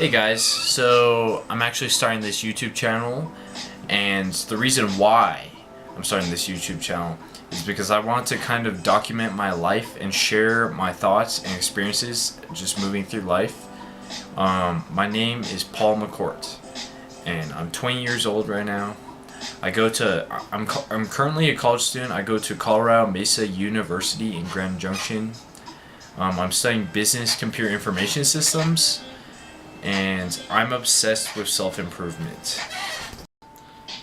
Hey guys, so I'm actually starting this YouTube channel, and the reason why I'm starting this YouTube channel is because I want to kind of document my life and share my thoughts and experiences just moving through life. My name is Paul McCourt, and I'm 20 years old right now. I'm currently a college student. I go to Colorado Mesa University in Grand Junction. I'm studying business computer information systems, and I'm obsessed with self-improvement.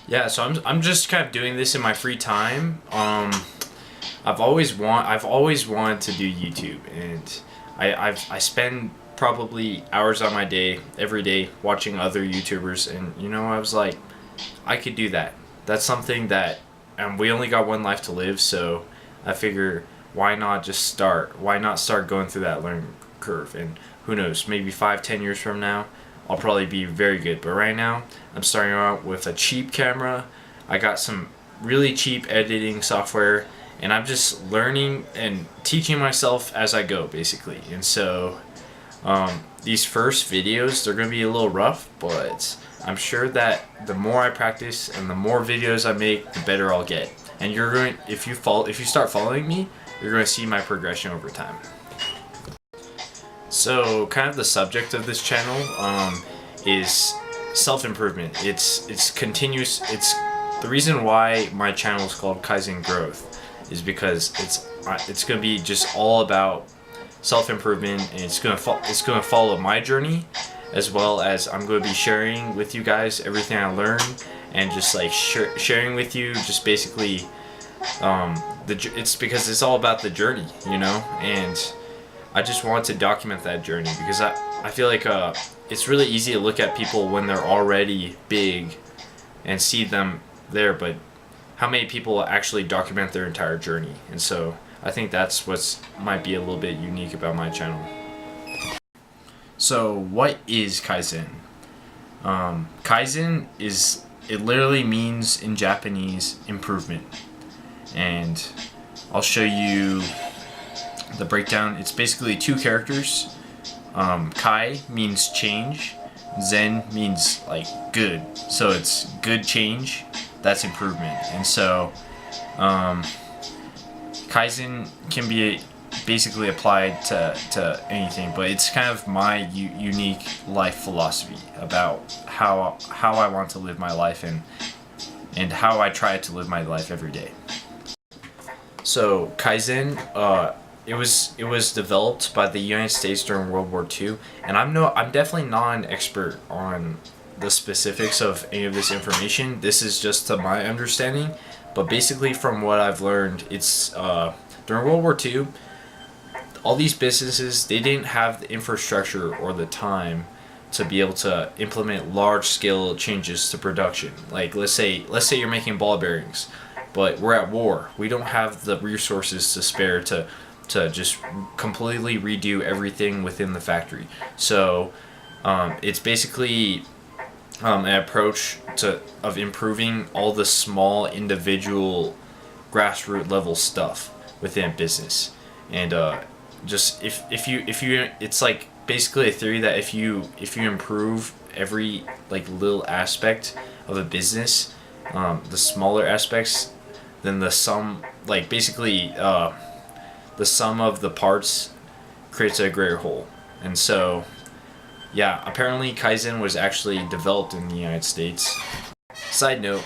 Yeah, so I'm just kind of doing this in my free time. I've always wanted to do YouTube, and I spend probably hours on my day every day watching other YouTubers, and I was like, I could do that. That's something that we only got one life to live, so I figure why not start going through that learning curve, and who knows, maybe 5-10 years from now I'll probably be very good. But right now I'm starting out with a cheap camera. I got some really cheap editing software, and I'm just learning and teaching myself as I go, basically. And so these first videos, they're going to be a little rough, but I'm sure that the more I practice and the more videos I make, the better I'll get. And if you start following me, you're going to see my progression over time. So kind of the subject of this channel is self-improvement. It's continuous. It's the reason why my channel is called Kaizen Growth is because it's going to be just all about self-improvement, and it's going to follow my journey, as well as I'm going to be sharing with you guys everything I learned, and just like sharing with you just basically it's because it's all about the journey, and I just want to document that journey because I feel like it's really easy to look at people when they're already big and see them there, but how many people actually document their entire journey? And so I think that's might be a little bit unique about my channel. So what is Kaizen? Kaizen it literally means in Japanese improvement, and I'll show you the breakdown. It's basically two characters. Kai means change, Zen means like good, so it's good change, that's improvement. And so Kaizen can be basically applied to anything, but it's kind of my unique life philosophy about how I want to live my life, and how I try to live my life every day. So Kaizen, it was developed by the United States during World War II, and I'm definitely not an expert on the specifics of any of this information. This is just to my understanding, but basically from what I've learned, it's during World War II, all these businesses, they didn't have the infrastructure or the time to be able to implement large scale changes to production. Like let's say you're making ball bearings, but we're at war. We don't have the resources to spare to just completely redo everything within the factory. So it's basically an approach of improving all the small individual grassroots level stuff within business. And just if you it's like basically a theory that if you improve every like little aspect of a business, the smaller aspects, then the sum, like basically the sum of the parts creates a greater whole. And so yeah, apparently Kaizen was actually developed in the United States. Side note,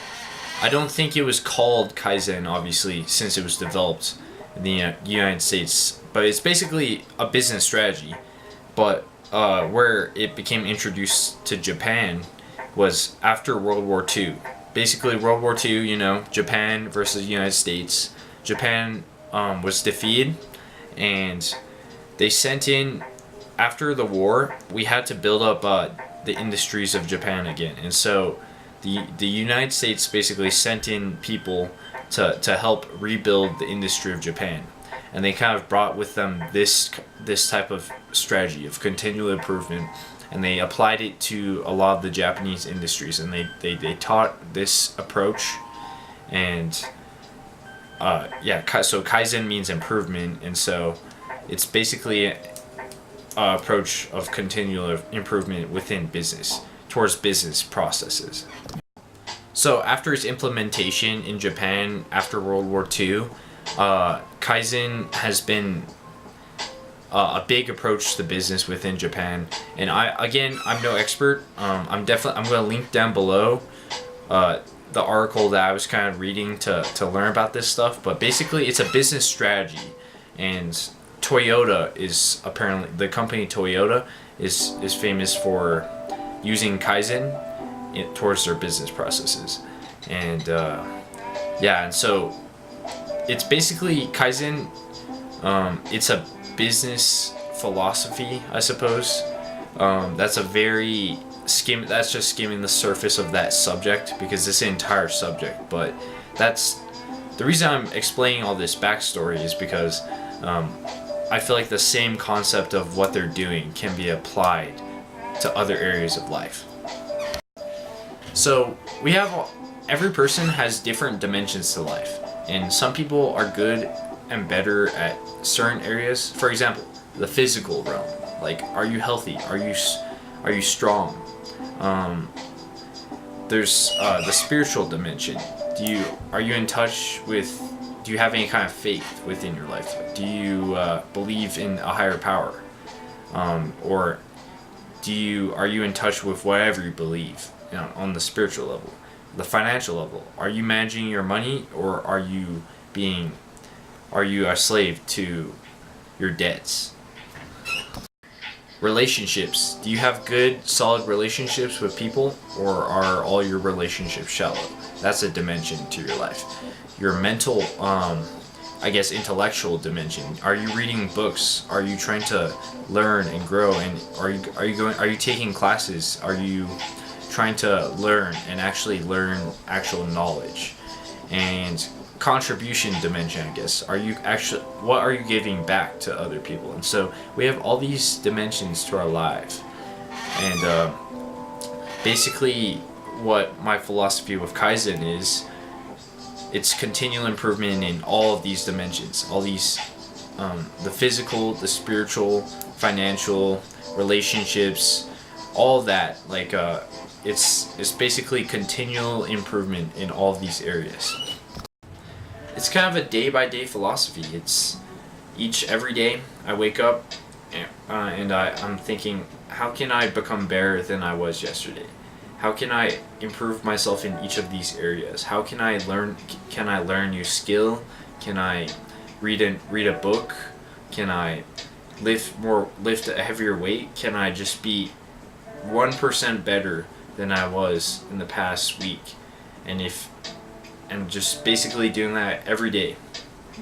I don't think it was called Kaizen, obviously, since it was developed in the United States, but it's basically a business strategy. But where it became introduced to Japan was after World War II. Basically, World War II, Japan versus the United States. Japan was defeated, and they sent in, after the war, we had to build up the industries of Japan again. And so the United States basically sent in people to help rebuild the industry of Japan. And they kind of brought with them this type of strategy of continual improvement, and they applied it to a lot of the Japanese industries, and they taught this approach. And so Kaizen means improvement, and so it's basically approach of continual improvement within business towards business processes. So after its implementation in Japan after World War II, Kaizen has been a big approach to business within Japan. And I'm no expert. I'm going to link down below the article that I was kind of reading to learn about this stuff. But basically, it's a business strategy, and Toyota is apparently, the company Toyota is famous for using Kaizen towards their business processes. And and so it's basically Kaizen. It's a business philosophy, I suppose. That's just skimming the surface of that subject, because it's an entire subject. But that's the reason I'm explaining all this backstory, is because I feel like the same concept of what they're doing can be applied to other areas of life. So every person has different dimensions to life, and some people are good and better at certain areas. For example, the physical realm. Like, are you healthy? Are you strong? There's the spiritual dimension. Are you in touch with? Do you have any kind of faith within your life? Do you believe in a higher power, or are you in touch with whatever you believe, on the spiritual level? The financial level. Are you managing your money, or are you a slave to your debts? Relationships. Do you have good, solid relationships with people, or are all your relationships shallow? That's a dimension to your life. Your mental, intellectual dimension. Are you reading books? Are you trying to learn and grow? And are you taking classes? Are you trying to learn and actually learn actual knowledge? And contribution dimension, I guess. What are you giving back to other people? And so we have all these dimensions to our lives. And basically what my philosophy with Kaizen is, it's continual improvement in all of these dimensions, all these the physical, the spiritual, financial, relationships, all that. It's basically continual improvement in all of these areas. It's kind of a day-by-day philosophy. It's every day I wake up and I'm thinking, how can I become better than I was yesterday? How can I improve myself in each of these areas? How can I learn? Can I learn a new skill? Can I read a book? Can I lift a heavier weight? Can I just be 1% better than I was in the past week? And just basically doing that every day,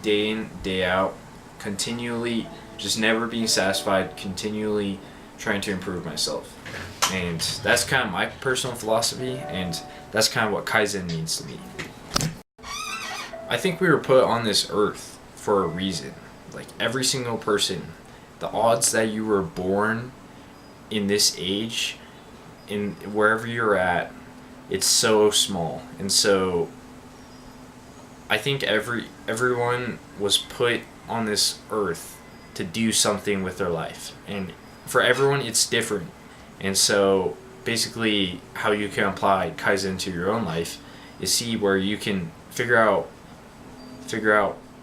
day in, day out, continually, just never being satisfied, continually trying to improve myself. And that's kind of my personal philosophy, and that's kind of what Kaizen means to me. I think we were put on this earth for a reason. Like, every single person, the odds that you were born in this age, in wherever you're at, it's so small. And so I think everyone was put on this earth to do something with their life, and for everyone it's different. And so basically how you can apply Kaizen to your own life is see where you can figure out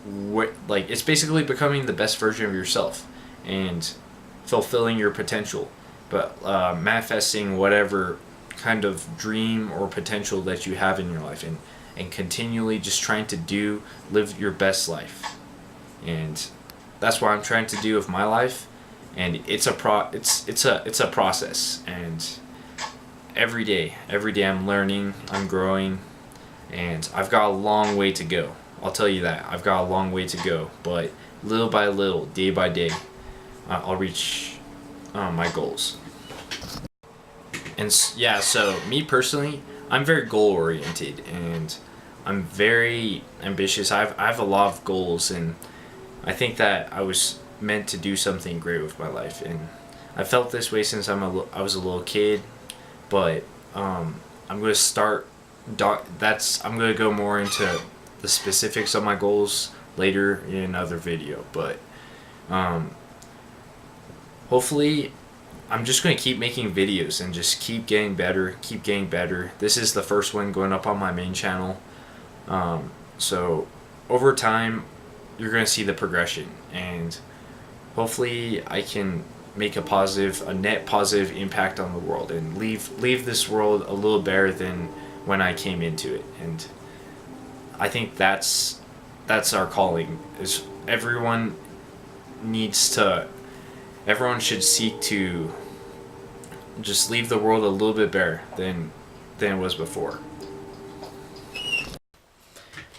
what, it's basically becoming the best version of yourself and fulfilling your potential, but manifesting whatever kind of dream or potential that you have in your life, and continually just trying to live your best life. And that's what I'm trying to do with my life. And it's a process, and every day I'm learning, I'm growing, and I've got a long way to go. I'll tell you that. I've got a long way to go, but little by little, day by day, I'll reach my goals. And so me personally, I'm very goal oriented, and I'm very ambitious. I have a lot of goals, and I think that I was meant to do something great with my life, and I felt this way since I was a little kid. But I'm going to go more into the specifics of my goals later in another video. But hopefully I'm just going to keep making videos and just keep getting better, keep getting better. This is the first one going up on my main channel. So over time, you're going to see the progression, and hopefully I can make a net positive impact on the world, and leave this world a little better than when I came into it. And I think that's our calling. Is everyone should seek to just leave the world a little bit better than it was before.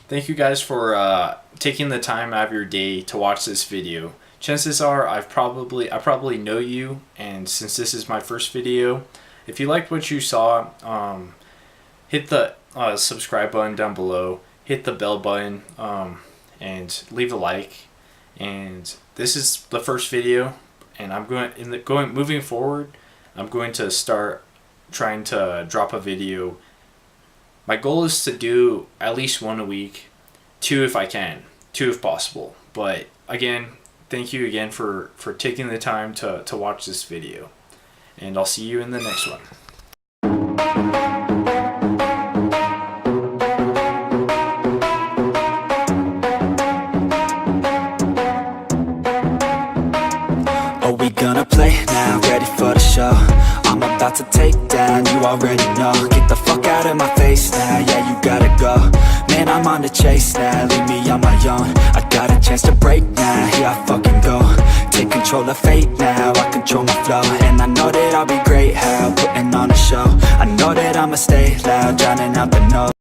Thank you guys for taking the time out of your day to watch this video. Chances are I probably know you, and since this is my first video, if you liked what you saw, hit the subscribe button down below, hit the bell button, and leave a like. And this is the first video, and moving forward, I'm going to start trying to drop a video. My goal is to do at least one a week, two if I can, two if possible. But again, thank you again for taking the time to watch this video, and I'll see you in the next one. Are we gonna play now? Ready for the show? I'm about to take down, you already know. Get the fuck out of my face now, yeah, you gotta go. Man, I'm on the chase now, leave me on my own. I got a chance to break now, here I fucking go. Take control of fate now, I control my flow. And I know that I'll be great, how putting on a show. I know that I'ma stay loud, drowning out the noise.